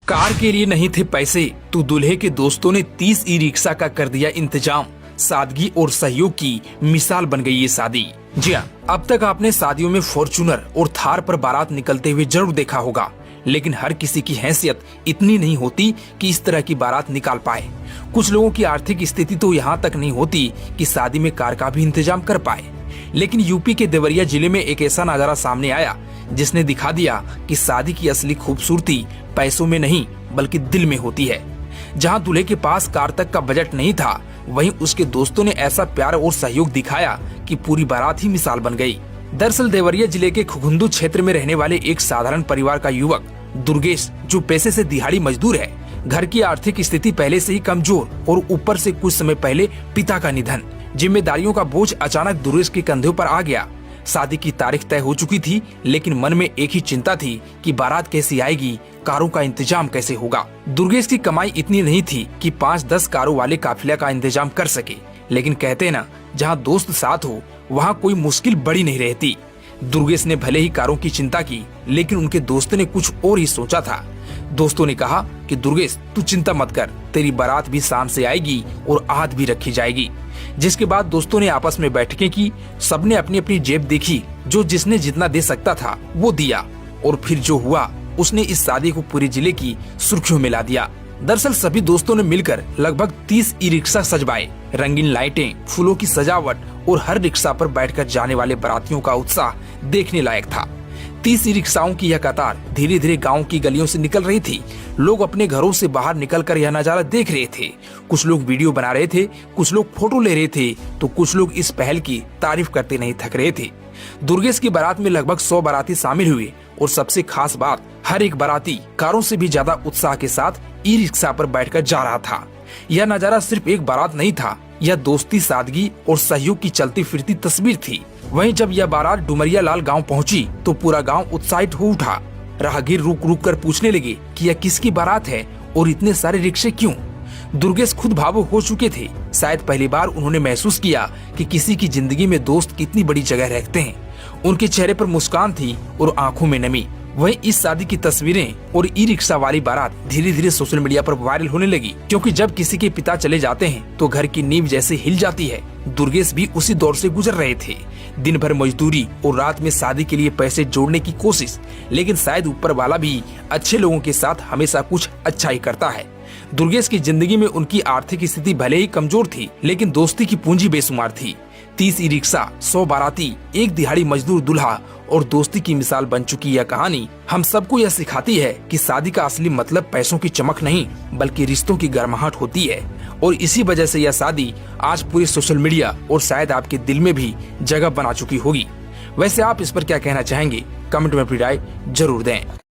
Car के लिए नहीं थे पैसे तो दूल्हे के दोस्तों ने 30 ई रिक्शा का कर दिया इंतजाम। सादगी और सहयोग की मिसाल बन गई ये शादी। जी हाँ, अब तक आपने शादियों में फॉर्च्यूनर और थार पर बारात निकलते हुए जरूर देखा होगा, लेकिन हर किसी की हैसियत इतनी नहीं होती कि इस तरह की बारात निकाल पाए। कुछ लोगों की आर्थिक स्थिति तो यहाँ तक नहीं होती कि शादी में कार का भी इंतजाम कर पाए। लेकिन यूपी के देवरिया जिले में एक ऐसा नजारा सामने आया जिसने दिखा दिया कि शादी की असली खूबसूरती पैसों में नहीं बल्कि दिल में होती है। जहां दूल्हे के पास कार तक का बजट नहीं था, वहीं उसके दोस्तों ने ऐसा प्यार और सहयोग दिखाया कि पूरी बारात ही मिसाल बन गई। दरअसल देवरिया जिले के खुखुंदू क्षेत्र में रहने वाले एक साधारण परिवार का युवक दुर्गेश, जो पेशे से दिहाड़ी मजदूर है, घर की आर्थिक स्थिति पहले से ही कमजोर और ऊपर से कुछ समय पहले पिता का निधन, जिम्मेदारियों का बोझ अचानक दुर्गेश के कंधों पर आ गया। शादी की तारीख तय हो चुकी थी, लेकिन मन में एक ही चिंता थी कि बारात कैसी आएगी, कारों का इंतजाम कैसे होगा। दुर्गेश की कमाई इतनी नहीं थी कि 5-10 कारों वाले काफिले का इंतजाम कर सके, लेकिन कहते ना, जहां दोस्त साथ हो वहां कोई मुश्किल बड़ी नहीं रहती। दुर्गेश ने भले ही कारों की चिंता की, लेकिन उनके दोस्त ने कुछ और ही सोचा था। दोस्तों ने कहा कि दुर्गेश, तू चिंता मत कर, तेरी बारात भी शान से आएगी और आहत भी रखी जाएगी। जिसके बाद दोस्तों ने आपस में बैठकें की, सबने अपनी अपनी जेब देखी, जो जिसने जितना दे सकता था वो दिया, और फिर जो हुआ उसने इस शादी को पूरे जिले की सुर्खियों में ला दिया। दरअसल सभी दोस्तों ने मिलकर लगभग 30 ई रिक्शा सजवाए। रंगीन लाइटें, फूलों की सजावट और हर रिक्शा पर बैठकर जाने वाले बारातियों का उत्साह देखने लायक था। 30 ई रिक्शाओं की यह कतार धीरे धीरे गांव की गलियों से निकल रही थी। लोग अपने घरों से बाहर निकलकर यह नजारा देख रहे थे। कुछ लोग वीडियो बना रहे थे, कुछ लोग फोटो ले रहे थे, तो कुछ लोग इस पहल की तारीफ करते नहीं थक रहे थे। दुर्गेश की बारात में लगभग 100 बाराती शामिल हुए, और सबसे खास बात, हर एक बाराती कारों से भी ज्यादा उत्साह के साथ ई रिक्शा पर बैठकर जा रहा था। यह नजारा सिर्फ एक बारात नहीं था, यह दोस्ती, सादगी और सहयोग की चलती फिरती तस्वीर थी। वहीं जब यह बारात डुमरिया लाल गांव पहुंची तो पूरा गांव उत्साहित हो उठा। राहगीर रुक रुक कर पूछने लगे कि यह किसकी बारात है और इतने सारे रिक्शे क्यों। दुर्गेश खुद भावुक हो चुके थे। शायद पहली बार उन्होंने महसूस किया कि किसी की जिंदगी में दोस्त कितनी बड़ी जगह रखते हैं। उनके चेहरे पर मुस्कान थी और आंखों में नमी। वहीं इस शादी की तस्वीरें और ई रिक्शा वाली बारात धीरे धीरे सोशल मीडिया पर वायरल होने लगी, क्योंकि जब किसी के पिता चले जाते हैं तो घर की नींव जैसे हिल जाती है। दुर्गेश भी उसी दौर से गुजर रहे थे। दिन भर मजदूरी और रात में शादी के लिए पैसे जोड़ने की कोशिश, लेकिन शायद ऊपर वाला भी अच्छे लोगों के साथ हमेशा कुछ अच्छा ही करता है। दुर्गेश की जिंदगी में उनकी आर्थिक स्थिति भले ही कमजोर थी, लेकिन दोस्ती की पूंजी बेशुमार थी। 30 ई रिक्शा, 100 बाराती, एक दिहाड़ी मजदूर दूल्हा और दोस्ती की मिसाल बन चुकी यह कहानी हम सबको यह सिखाती है कि शादी का असली मतलब पैसों की चमक नहीं बल्कि रिश्तों की गर्माहट होती है। और इसी वजह से यह शादी आज पूरे सोशल मीडिया और शायद आपके दिल में भी जगह बना चुकी होगी। वैसे आप इस पर क्या कहना चाहेंगे? कमेंट में अपनी राय जरूर दें।